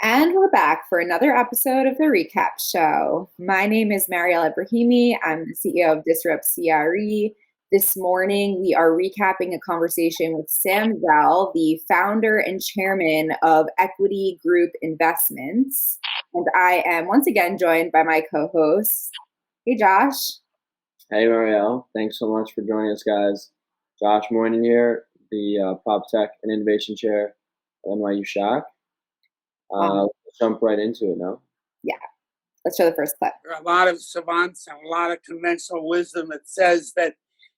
And we're back for another episode of the Recap Show. My name is Mariel Ebrahimi. I'm the CEO of DisruptCRE. This morning, we are recapping a conversation with Sam Zell, the founder and chairman of Equity Group Investments. And I am once again joined by my co-host. Hey, Josh. Hey, Mariel. Thanks so much for joining us, guys. Josh Moinian here, the PropTech and Innovation Chair at NYU Schack. Let's jump right into it now. Yeah, let's show the first clip. There are a lot of savants and a lot of conventional wisdom that says that,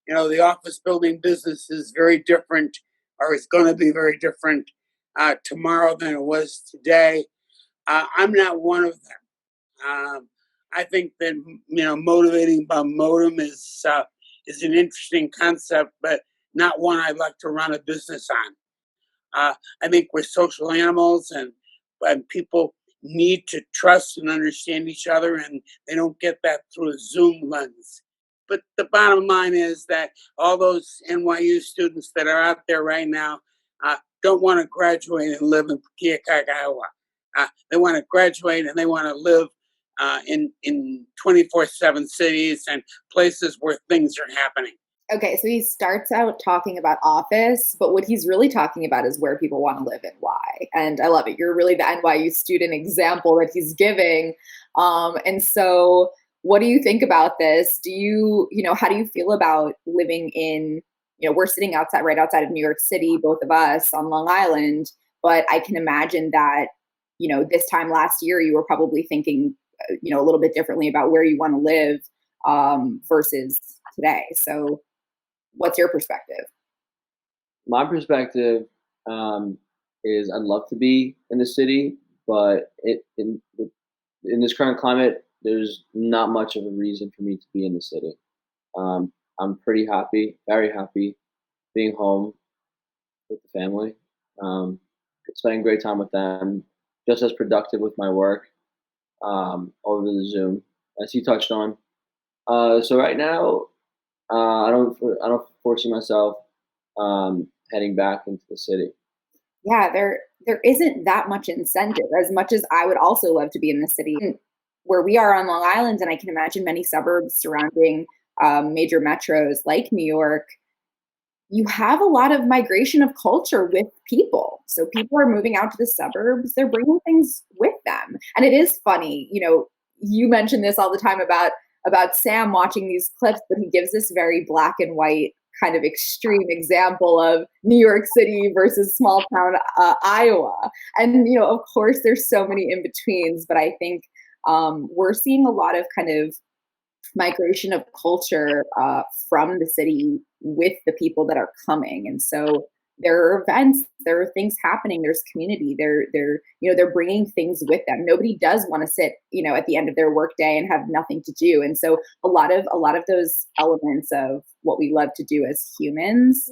the office building business is very different, or is going to be very different tomorrow than it was today. I'm not one of them. I think that, motivating by modem is an interesting concept, but not one I'd like to run a business on. I think we're social animals, and people need to trust and understand each other, and they don't get that through a Zoom lens. But the bottom line is that all those NYU students that are out there right now don't want to graduate and live in Keokuk, Iowa. They want to graduate and they want to live in 24/7 cities and places where things are happening. Okay, so he starts out talking about office, but what he's really talking about is where people want to live and why. And I love it. You're really the NYU student example that he's giving. And so what do you think about this? Do you, how do you feel about living in, we're sitting right outside of New York City, both of us on Long Island, but I can imagine that, this time last year, you were probably thinking, a little bit differently about where you want to live versus today. So what's your perspective? My perspective is I'd love to be in the city, but in this current climate, there's not much of a reason for me to be in the city. I'm pretty happy, very happy being home with the family, spending great time with them, just as productive with my work over the Zoom, as you touched on. So right now, I don't foresee myself heading back into the city. Yeah, there isn't that much incentive, as much as I would also love to be in the city. Where we are on Long Island, and I can imagine many suburbs surrounding major metros like New York, you have a lot of migration of culture with people. So people are moving out to the suburbs, they're bringing things with them. And it is funny, you mention this all the time about Sam watching these clips, but he gives this very black and white kind of extreme example of New York City versus small town Iowa. And, of course, there's so many in-betweens, but I think we're seeing a lot of kind of migration of culture from the city with the people that are coming. And so there are events, there are things happening, there's community, they're bringing things with them. Nobody does want to sit, at the end of their workday and have nothing to do. And so a lot of those elements of what we love to do as humans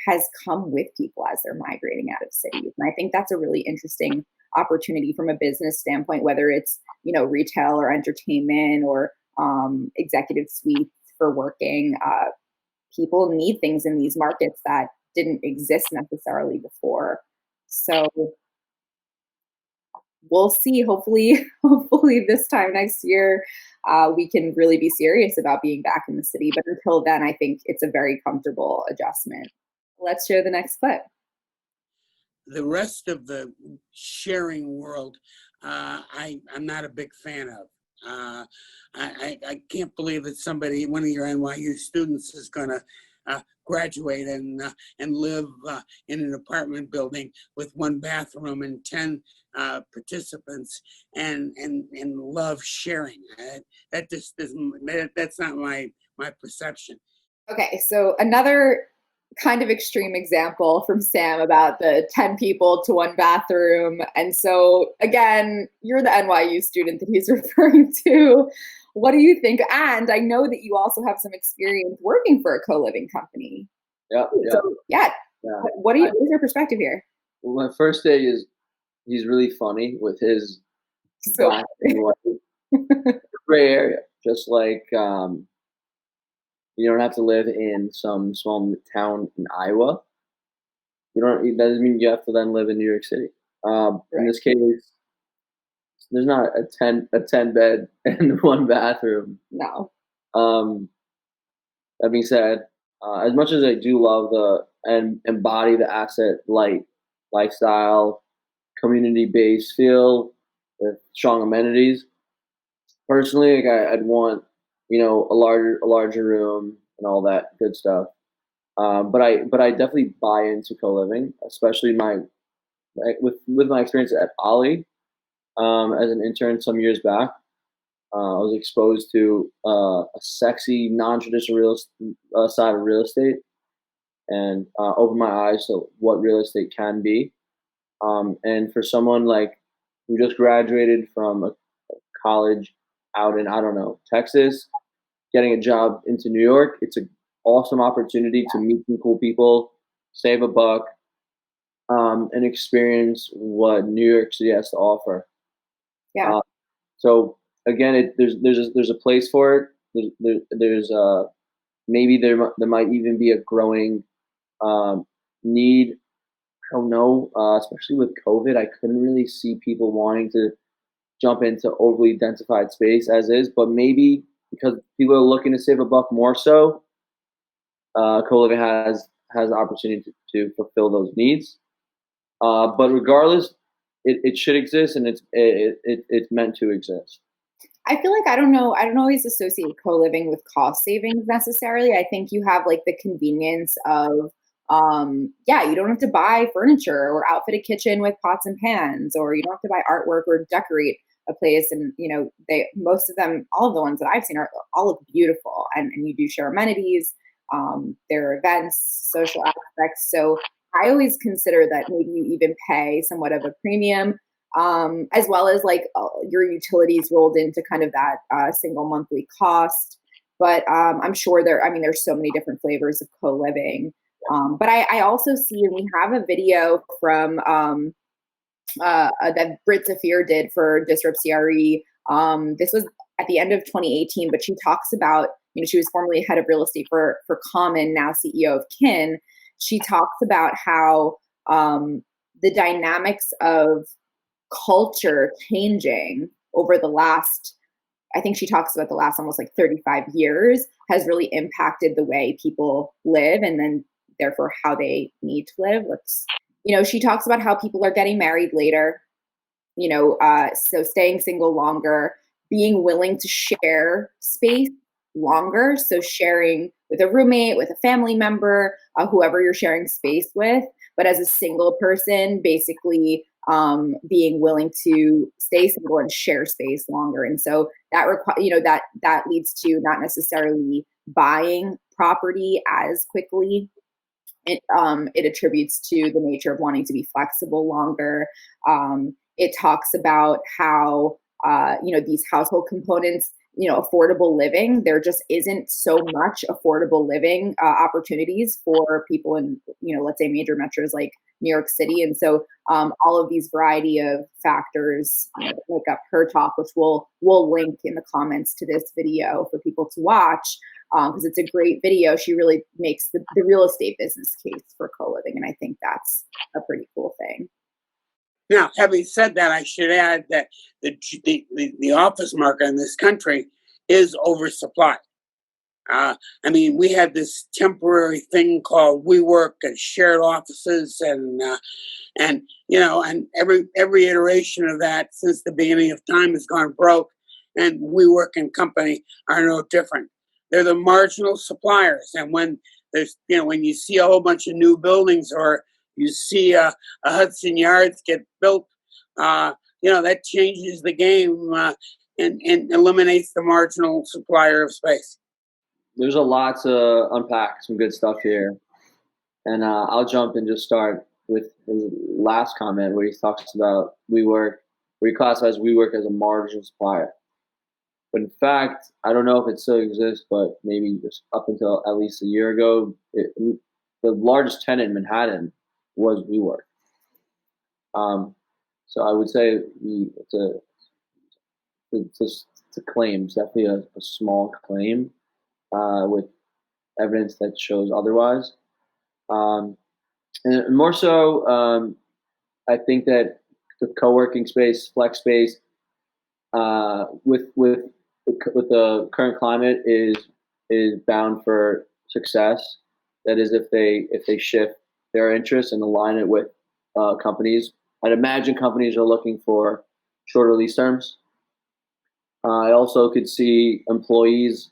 has come with people as they're migrating out of cities. And I think that's a really interesting opportunity from a business standpoint, whether it's, retail or entertainment or executive suites for working. People need things in these markets that didn't exist necessarily before. So we'll see. Hopefully this time next year, we can really be serious about being back in the city. But until then, I think it's a very comfortable adjustment. Let's share the next clip. The rest of the sharing world, I'm not a big fan of. I can't believe that one of your NYU students is going to graduate and live in an apartment building with one bathroom and 10 participants and love sharing. That just isn't. That's not my perception. Okay, so another kind of extreme example from Sam about the 10 people to one bathroom. And so again, you're the NYU student that he's referring to. What do you think? And I know that you also have some experience working for a co-living company. Yeah. So what is your perspective here? Well, my first day is he's really funny with his black and white gray area, just like you don't have to live in some small town in Iowa. It doesn't mean you have to then live in New York City. In this case, there's not a 10 bed and one bathroom. No. That being said, as much as I do love and embody the asset light lifestyle, community based feel with strong amenities, personally, like I'd want a larger room and all that good stuff. But I definitely buy into co-living, especially with my experience at Ollie as an intern some years back. I was exposed to a sexy, non-traditional side of real estate, and opened my eyes to what real estate can be. And for someone like who just graduated from a college out in, I don't know, Texas, getting a job into New York, it's an awesome opportunity to meet some cool people, save a buck, and experience what New York City has to offer. Yeah. So again, there's a place for it. There's maybe there might even be a growing need. I don't know, especially with COVID, I couldn't really see people wanting to jump into overly densified space as is, but maybe because people are looking to save a buck more so, co-living has the opportunity to fulfill those needs. But regardless, it should exist, and it's meant to exist. I feel like I don't always associate co-living with cost savings necessarily. I think you have like the convenience of you don't have to buy furniture or outfit a kitchen with pots and pans, or you don't have to buy artwork or decorate a place. And most of them, all of the ones that I've seen all look beautiful, and you do share amenities, there are events, social aspects. So I always consider that maybe you even pay somewhat of a premium, as well as like your utilities rolled into kind of that single monthly cost. But I'm sure there's so many different flavors of co-living. But I also see, and we have a video from that Brit Zafir did for DisruptCRE. This was at the end of 2018, but she talks about, she was formerly head of real estate for Common, now CEO of Kin. She talks about how the dynamics of culture changing over the last, I think she talks about the last almost like 35 years has really impacted the way people live, and then therefore how they need to live. She talks about how people are getting married later, so staying single longer, being willing to share space longer. So sharing with a roommate, with a family member, whoever you're sharing space with, but as a single person, basically being willing to stay single and share space longer. And so that that leads to not necessarily buying property as quickly. It attributes to the nature of wanting to be flexible longer. It talks about how these household components, affordable living, there just isn't so much affordable living opportunities for people in, let's say major metros like New York City. And so all of these variety of factors make up her talk, which we'll link in the comments to this video for people to watch, because it's a great video. She really makes the real estate business case for co-living, and I think that's a pretty cool thing. Now, having said that, I should add that the office market in this country is oversupplied. We had this temporary thing called WeWork and shared offices, and every iteration of that since the beginning of time has gone broke, and WeWork and company are no different. They're the marginal suppliers, and when when you see a whole bunch of new buildings, or you see a Hudson Yards get built, that changes the game and eliminates the marginal supplier of space. There's a lot to unpack, some good stuff here. And I'll jump and just start with his last comment where he talks about WeWork, where he classifies WeWork as a marginal supplier. But in fact, I don't know if it still exists, but maybe just up until at least a year ago, the largest tenant in Manhattan was WeWork. So I would say it's a claim. It's definitely a small claim with evidence that shows otherwise. And more so, I think that the co-working space, flex space, with the current climate is bound for success. That is, if they shift their interests and align it with companies. I'd imagine companies are looking for shorter lease terms. I also could see employees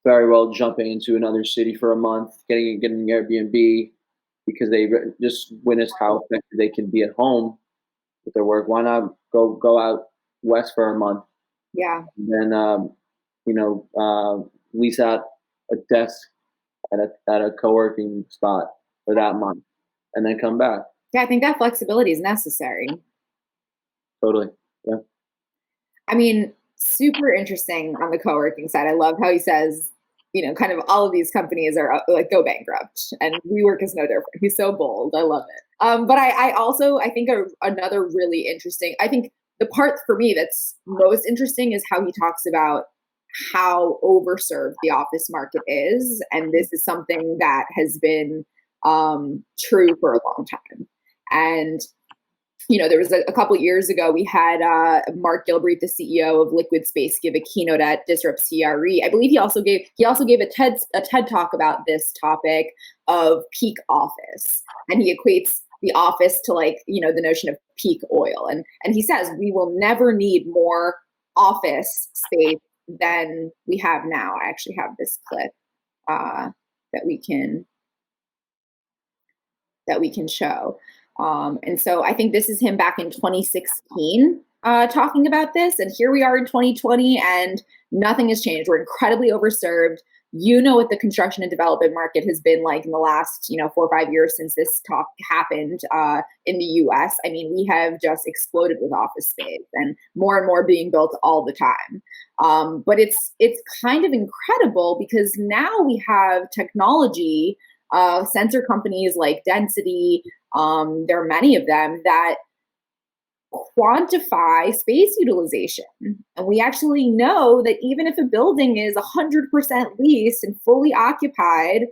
very well jumping into another city for a month, getting an Airbnb because they just witnessed how effective they can be at home with their work. Why not go out west for a month? Yeah. And then lease out a desk at a co-working spot for that month, and then come back. Yeah, I think that flexibility is necessary. Totally. Yeah. I mean, super interesting on the co-working side. I love how he says, kind of all of these companies are like go bankrupt, and WeWork is no different. He's so bold. I love it. But I think another really interesting, I think the part for me that's most interesting is how he talks about how overserved the office market is. And this is something that has been true for a long time. And there was a couple years ago, we had Mark Gilbreath, the CEO of Liquid Space, give a keynote at DisruptCRE. I believe he also gave a TED talk about this topic of peak office, and he equates the office to the notion of peak oil. And he says we will never need more office space than we have now. I actually have this clip that we can show. And so I think this is him back in 2016 talking about this. And here we are in 2020 and nothing has changed. We're incredibly overserved. What the construction and development market has been like in the last 4 or 5 years since this talk happened in the US. I mean, we have just exploded with office space and more being built all the time. But it's kind of incredible because now we have technology, sensor companies like Density. There are many of them that quantify space utilization. And we actually know that even if a building is 100% leased and fully occupied,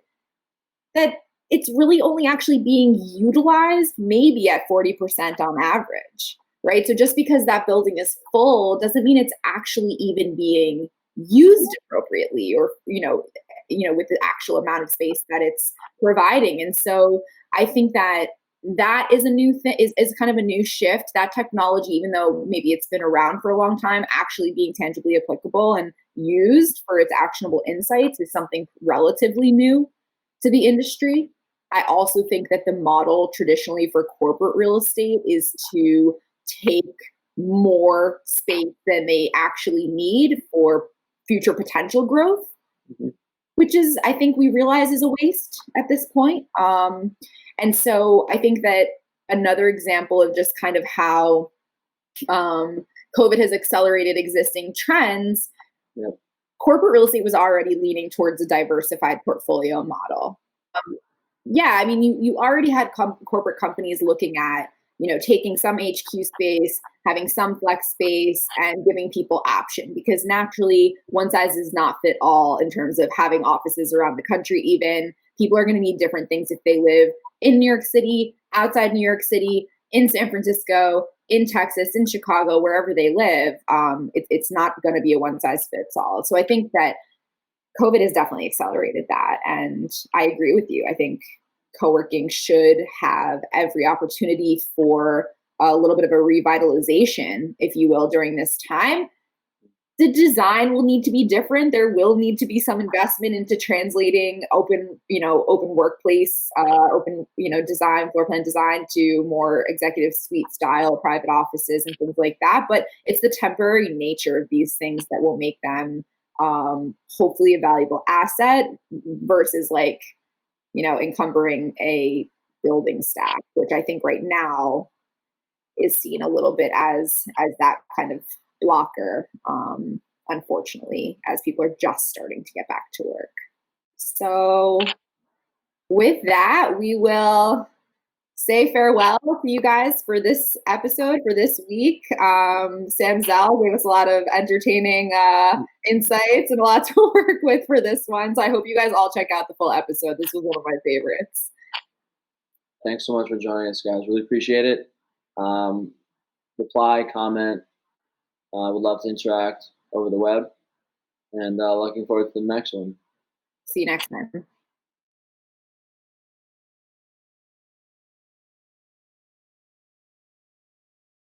that it's really only actually being utilized maybe at 40% on average, right? So just because that building is full doesn't mean it's actually even being used appropriately or, with the actual amount of space that it's providing. And so I think that is a new thing, is kind of a new shift. That technology, even though maybe it's been around for a long time, actually being tangibly applicable and used for its actionable insights is something relatively new to the industry. I also think that the model traditionally for corporate real estate is to take more space than they actually need for future potential growth, which is, I think we realize is a waste at this point. And so I think that another example of just kind of how COVID has accelerated existing trends, corporate real estate was already leaning towards a diversified portfolio model. I mean, you already had corporate companies looking at, taking some HQ space, having some flex space, and giving people option, because naturally one size does not fit all in terms of having offices around the country. Even people are going to need different things if they live in New York City, outside New York City, in San Francisco, in Texas, in Chicago, wherever they live. It's not going to be a one size fits all. So I think that COVID has definitely accelerated that. And I agree with you. I think co-working should have every opportunity for a little bit of a revitalization, if you will, during this time. The design will need to be different. There will need to be some investment into translating open workplace, design, floor plan design to more executive suite style private offices and things like that. But it's the temporary nature of these things that will make them hopefully a valuable asset versus encumbering a building stack, which I think right now is seen a little bit as that kind of blocker, unfortunately, as people are just starting to get back to work. So with that, we will say farewell to you guys for this episode, for this week. Sam Zell gave us a lot of entertaining insights and a lot to work with for this one. So I hope you guys all check out the full episode. This was one of my favorites. Thanks so much for joining us, guys. Really appreciate it. reply, comment. I would love to interact over the web, and looking forward to the next one. See you next time.